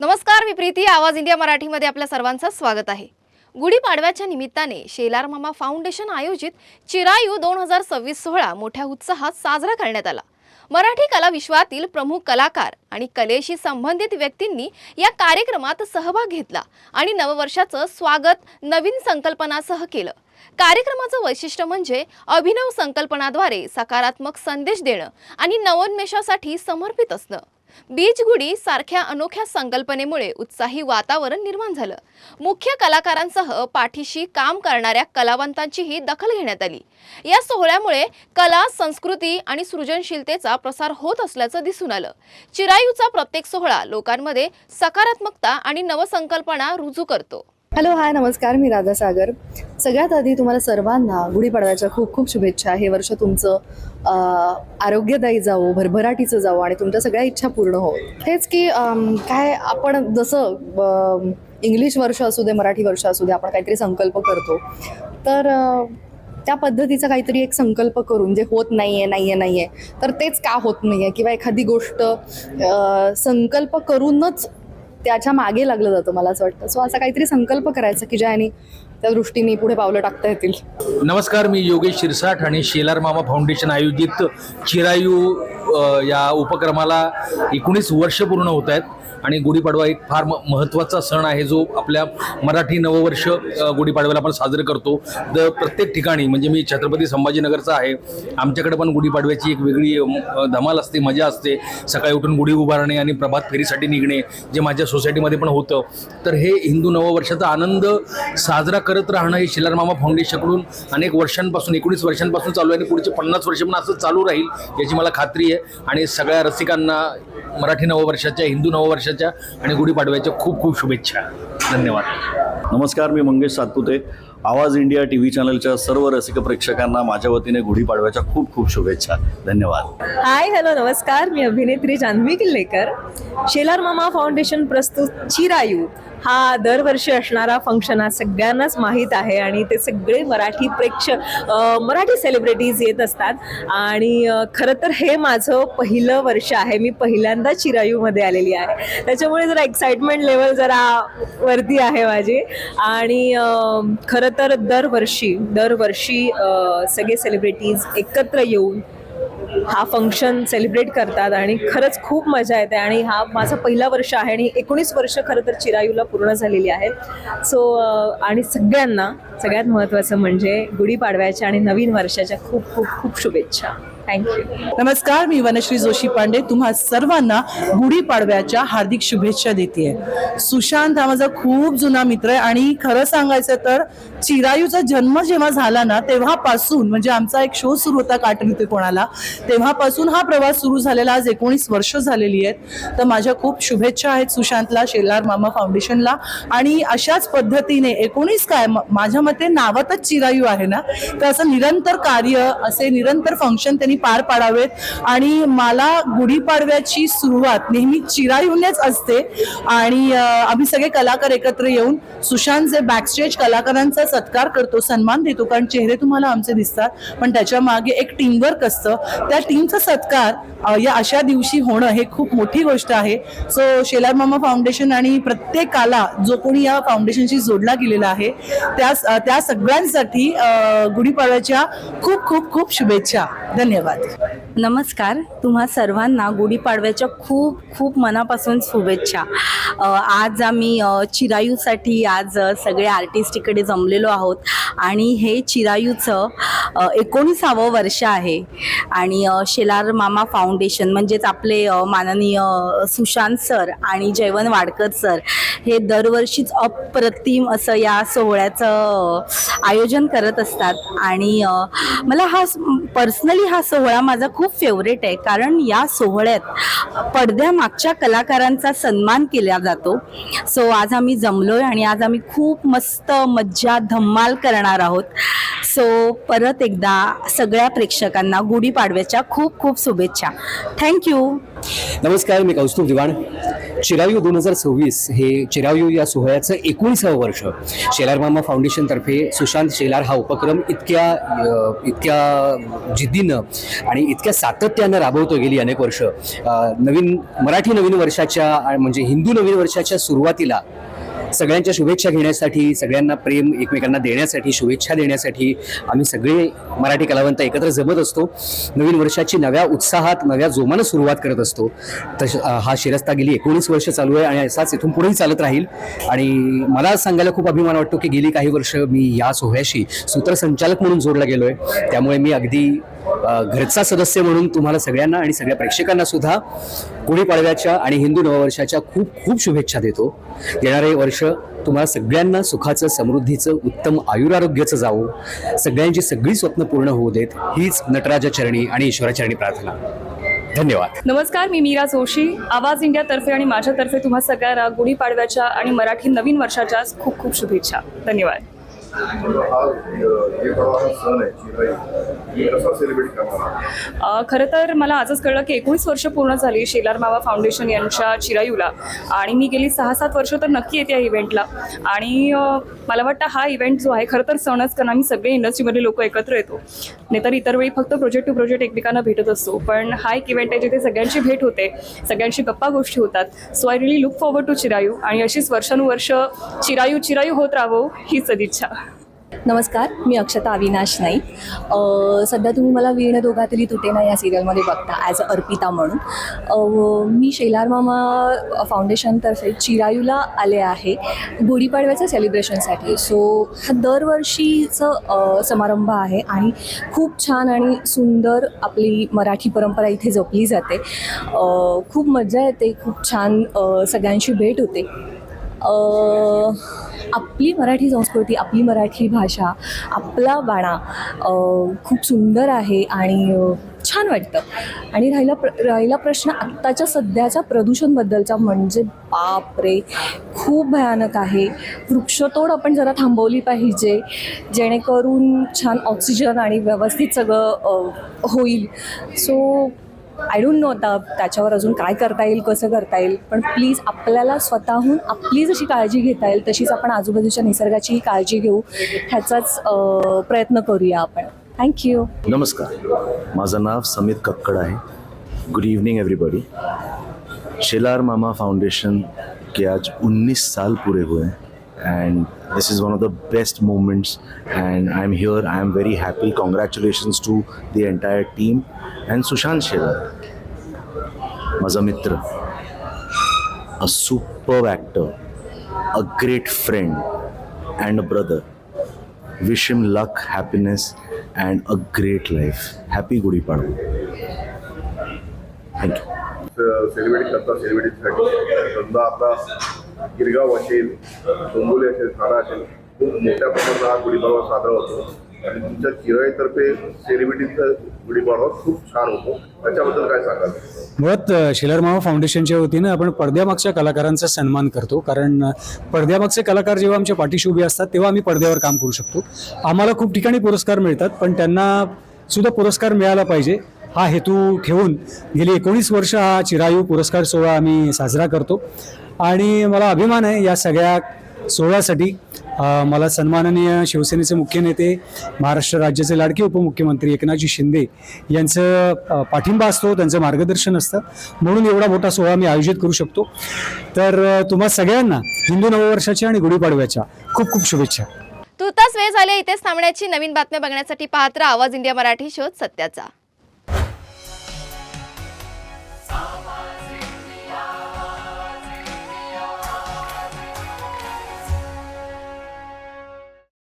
नमस्कार, मी प्रीती. आवाज इंडिया मराठीमध्ये आपल्या सर्वांचं स्वागत आहे. गुढीपाडव्याच्या निमित्ताने शेलार मामा फाउंडेशन आयोजित चिरायू 2026 सोहळा मोठ्या उत्साहात साजरा करण्यात आला. मराठी कला विश्वातील प्रमुख कलाकार आणि कलेशी संबंधित व्यक्तींनी या कार्यक्रमात सहभाग घेतला आणि नववर्षाचं स्वागत नवीन संकल्पनासह केलं. कार्यक्रमाचं वैशिष्ट्य म्हणजे अभिनव संकल्पनाद्वारे सकारात्मक संदेश देणं आणि नवोन्मेषासाठी समर्पित असणं. बीजगुडी सारख्या अनोख्या संकल्पनेमुळे उत्साही वातावरण निर्माण झालं. मुख्य कलाकारांसह पाठीशी काम करणाऱ्या कलावंतांचीही दखल घेण्यात आली. या सोहळ्यामुळे कला, संस्कृती आणि सृजनशीलतेचा प्रसार होत असल्याचं दिसून आलं. चिरायूचा प्रत्येक सोहळा लोकांमध्ये सकारात्मकता आणि नवसंकल्पना रुजू करतो. हॅलो, हाय, नमस्कार. मी राधा सागर. सगळ्यात आधी तुम्हाला सर्वांना गुढीपाडव्याच्या खूप खूप शुभेच्छा. हे वर्ष तुमचं आरोग्यदायी जावो, भरभराटीचं जावो आणि तुमच्या सगळ्या इच्छा पूर्ण हो. हेच की काय आपण जसं इंग्लिश वर्ष असू दे, मराठी वर्ष असू दे, आपण काहीतरी संकल्प करतो, तर त्या पद्धतीचा काहीतरी एक संकल्प करून जे होत नाहीये तर तेच का होत नाहीये किंवा एखादी गोष्ट संकल्प करूनच त्याच्या मागे लागलं जातं, मला असं वाटतं. सो असा काहीतरी संकल्प करायचा की ज्याने त्या दृष्टीने पुढे पावलं टाकता येतील. नमस्कार, मी योगेश शिरसाट आणि शेलार मामा फाउंडेशन आयोजित चिरायू या उपक्रमाला 19 वर्ष पूर्ण होत आहेत आणि गुढीपाडवा एक फार महत्त्वाचा सण आहे जो आपल्या मराठी नववर्ष गुढीपाडव्याला आपण साजरं करतो. प्रत्येक ठिकाणी, म्हणजे मी छत्रपती संभाजीनगरचा आहे, आमच्याकडे पण गुढीपाडव्याची एक वेगळी धमाल असते, मजा असते. सकाळी उठून गुढी उभारणे आणि प्रभात फेरीसाठी निघणे, जे माझ्या सोसायटीमध्ये पण होतं. तर हे हिंदू नववर्षाचा आनंद साजरा करत राहणं हे शेलार मामा फाउंडेशनकडून अनेक वर्षांपासून, 19 वर्षांपासून चालू आहे आणि पुढचे 50 वर्ष पण असं चालू राहील याची मला खात्री आहे. आणि सगळ्या रसिकांना मराठी नववर्षाच्या, हिंदू नववर्षाच्या आणि गुढीपाडव्याच्या खूप खूप शुभेच्छा. धन्यवाद. नमस्कार, मी मंगेश सातपुते. आवाज इंडिया TV चॅनलच्या सर्व रसिक प्रेक्षकांना माझ्या वतीने गुढीपाडव्याच्या खूप खूप शुभेच्छा. धन्यवाद. हाय, हॅलो, नमस्कार. मी अभिनेत्री जान्हवी किल्लेकर. शेलार मामा फाउंडेशन प्रस्तुत चिरायू हा दरवर्षी असणारा फंक्शन हा सगळ्यांनाच माहीत आहे आणि ते सगळे मराठी सेलिब्रिटीज येत असतात. आणि खरं तर हे माझं पहिलं वर्ष आहे. मी पहिल्यांदा चिरायूमध्ये आलेली आहे, त्याच्यामुळे जरा एक्साइटमेंट लेवल जरा वरती आहे माझी. आणि खरं तर दरवर्षी सगळे सेलिब्रिटीज एकत्र येऊन हा फंक्शन सेलिब्रेट करतात आणि खरंच खूप मजा येते. आणि हा माझा पहिला वर्ष आहे आणि 19 वर्ष खरं तर चिरायूला पूर्ण झालेली आहे. सो आणि सगळ्यांना सगळ्यात महत्त्वाचं म्हणजे गुढीपाडव्याच्या आणि नवीन वर्षाच्या खूप खूप खूप शुभेच्छा. थँक्यू. नमस्कार, मी वनश्री जोशी पांडे. तुम्हा सर्वांना गुढीपाडव्याच्या हार्दिक शुभेच्छा देते. सुशांत हा माझा खूप जुना मित्र आहे आणि खरं सांगायचं तर चिरायूचा जन्म जेव्हा झाला ना तेव्हापासून, म्हणजे आमचा एक शो सुरू होता कार्टून ते कोणाला, तेव्हापासून हा प्रवास सुरू झालेला. आज 19 वर्ष झालेली आहेत. तर माझ्या खूप शुभेच्छा आहेत सुशांतला, शेलार मामा फाउंडेशनला. आणि अशाच पद्धतीने 19 काय, माझ्या मते नावातच चिरायू आहे ना, तर असं निरंतर कार्य, असे निरंतर फंक्शन त्यांनी पार पाडावेत. आणि मला गुढीपाडव्याची सुरुवात नेहमी चिरायूनेच असते आणि आम्ही सगळे कलाकार एकत्र येऊन सुशांत जे बॅकस्टेज कलाकारांचा सत्कार करतो, सन्मान देतो, कारण चेहरे तुम्हाला आमचे दिसतात पण त्याच्या मागे एक टीमवर्क असतं. त्या टीमचा सत्कार या अशा दिवशी होणं हे खूप मोठी गोष्ट आहे. सो शेलार मामा फाउंडेशन आणि प्रत्येकाला जो कोणी या फाउंडेशनशी जोडला गेलेला आहे त्या सगळ्यांसाठी गुढीपाडव्याच्या खूप खूप खूप शुभेच्छा. धन्यवाद. नमस्कार, तुम्हा सर्वांना गुढीपाडव्याच्या खूप खूप मनापासून शुभेच्छा. आज आम्ही चिरायूसाठी आज सगळे आर्टिस्ट इकडे जमलेलो आहोत आणि हे चिरायूचं 19वं वर्ष आहे. आणि शेलार मामा फाउंडेशन म्हणजेच आपले माननीय सुशांत सर आणि जयवंत वाडकर सर हे दरवर्षीच अप्रतिम असं या सोहळ्याचं आयोजन करत असतात. आणि मला पर्सनली हा सोहळा माझा खूप फेवरेट आहे, कारण या सोहळ्यात पडद्यामागच्या कलाकारांचा सन्मान केला जातो. सो आज आम्ही जमलोय आणि आज आम्ही खूप मस्त मज्जा धम्माल करणार आहोत. सो परत एकदा सगळ्या प्रेक्षकांना गुढीपाडव्याच्या खूप खूप शुभेच्छा. थँक्यू. नमस्कार, मी कौस्तुभ दिवाण. चिरायू 2026 हे चिरायू या सोहळ्याचं 19वं वर्ष. शेलार मामा फाउंडेशनतर्फे सुशांत शेलार हा उपक्रम इतक्या जिद्दीनं आणि इतक्या सातत्यानं राबवतो गेली अनेक वर्ष. मराठी नवीन वर्षाच्या म्हणजे हिंदू नवीन वर्षाच्या सुरुवातीला सगळ्यांच्या शुभेच्छा घेण्यासाठी, सगळ्यांना प्रेम एकमेकांना देण्यासाठी, शुभेच्छा देण्यासाठी आम्ही सगळे मराठी कलावंत एकत्र जमत असतो. नवीन वर्षाची नव्या उत्साहात, नव्या जोमानं सुरुवात करत असतो. हा शिरस्ता गेली 19 वर्ष चालू आहे आणि असाच इथून पुढेही चालत राहील. आणि मला सांगायला खूप अभिमान वाटतो की गेली काही वर्ष मी या सोहळ्याशी सूत्रसंचालक म्हणून जोडला गेलो आहे. त्यामुळे मी अगदी घरचा सदस्य म्हणून तुम्हाला सगळ्यांना आणि सगळ्या प्रेक्षकांना सुद्धा गुढीपाडव्याच्या आणि हिंदू नववर्षाच्या खूप खूप शुभेच्छा देतो. येणारे वर्ष तुम्हाला सगळ्यांना सुखाचं, समृद्धीचं, उत्तम आयुरारोग्याचं जावो. सगळ्यांची सगळी स्वप्न पूर्ण होऊ देत, हीच नटराजाचरणी आणि ईश्वराचरणी प्रार्थना. धन्यवाद. नमस्कार, मी मीरा जोशी. आवाज इंडियातर्फे आणि माझ्यातर्फे तुम्हा सगळ्यांना गुढीपाडव्याच्या आणि मराठी नवीन वर्षाच्या खूप खूप शुभेच्छा. धन्यवाद. खरं तर मला आजच कळलं की 19 वर्ष पूर्ण झाली शेलार मामा फाउंडेशन यांच्या चिरायूला. आणि मी गेली 6-7 वर्ष तर नक्की येते या इव्हेंटला. आणि मला वाटतं हा इव्हेंट जो आहे खरं तर सणच, कारण आम्ही सगळे इंडस्ट्रीमधले लोक एकत्र येतो. नाहीतर इतर वेळी फक्त प्रोजेक्ट टू प्रोजेक्ट एकमेकांना भेटत असतो. पण हा एक इव्हेंट आहे जिथे सगळ्यांची भेट होते, सगळ्यांशी गप्पा गोष्टी होतात. So I really look forward to Chirayu. आणि अशीच वर्षानुवर्ष चिरायू होत राहावं ही सदिच्छा. नमस्कार, मी अक्षता अविनाश नाईक. सध्या तुम्ही मला वीण दोघातली तुटे ना या सिरियलमध्ये बघता ॲज अ अर्पिता म्हणून. मी शेलार मामा फाउंडेशनतर्फे चिरायूला आले आहे गुढीपाडव्याच्या सेलिब्रेशनसाठी. सो हा दरवर्षीचं समारंभ आहे आणि खूप छान आणि सुंदर आपली मराठी परंपरा इथे जपली जाते. खूप मजा येते, खूप छान सगळ्यांची भेट होते. आपली मराठी संस्कृती, आपली मराठी भाषा, आपला बाणा खूप सुंदर आहे आणि छान वाटतं. आणि राहिला प्रश्न आत्ताच्या सध्याच्या प्रदूषणबद्दलचा, म्हणजे बाप रे खूप भयानक आहे. वृक्षतोड आपण जरा थांबवली पाहिजे जेणेकरून छान ऑक्सिजन आणि व्यवस्थित सगळं होईल. सो आय डोंट नो आता त्याच्यावर अजून काय करता येईल, कसं करता येईल. पण प्लीज आपल्याला स्वतःहून आपली जशी काळजी घेता येईल तशीच आपण आजूबाजूच्या निसर्गाचीही काळजी घेऊ, ह्याचाच प्रयत्न करूया आपण. थँक्यू. नमस्कार, माझं नाव समित कक्कड आहे. Good evening everybody. शेलार मामा फाउंडेशन के आज 19 साल पूरे हुए हैं and this is one of the best moments and I'm here. I am very happy. Congratulations to the entire team and Sushant Shelar, माझा मित्र, a superb actor, a great friend and a brother. Wish him luck, happiness and a great life. Happy Gudi Padwa. Thank you. Celebrate करतात. सेलिब्रिटीसाठी समजा आपला गिरगाव असेल, डोंबोली असेल, ठाणा असेल, खूप मोठ्या प्रमाणात हा गुढीपाडवा साजरा होतो. आणि तुमच्या चिराईतर्फे सेलिब्रिटीचा गुढीपाडवा खूप छान होतो. त्याच्याबद्दल काय सांगाल? मुळात शेलार मामा फाउंडेशनच्या वतीनं आपण पडद्यामागच्या कलाकारांचा सन्मान करतो. कारण पडद्यामागचे कलाकार जेव्हा आमच्या पाठीशी उभे असतात तेव्हा आम्ही पडद्यावर काम करू शकतो. आम्हाला खूप ठिकाणी पुरस्कार मिळतात, पण त्यांना सुद्धा पुरस्कार मिळाला पाहिजे हा हेतू ठेवून गेली 19 वर्ष हा चिरायू पुरस्कार सोहळा आम्ही साजरा करतो. आणि मला अभिमान आहे या सगळ्या सोहळ्यासाठी. मला सन्माननीय शिवसेनेचे मुख्य नेते, महाराष्ट्र राज्याचे लाडके उपमुख्यमंत्री एकनाथजी शिंदे यांचं पाठिंबा असतो, त्यांचं मार्गदर्शन असतं, म्हणून एवढा मोठा सोहळा मी आयोजित करू शकतो. तर तुम्हा सगळ्यांना हिंदू नववर्षाच्या आणि गुढीपाडव्याच्या खूप खूप शुभेच्छा. तुर्तास वेळ झाली इथेच थांबण्याची. नवीन बातम्या बघण्यासाठी पाहत राहा आवाज इंडिया मराठी शोध सत्याचा.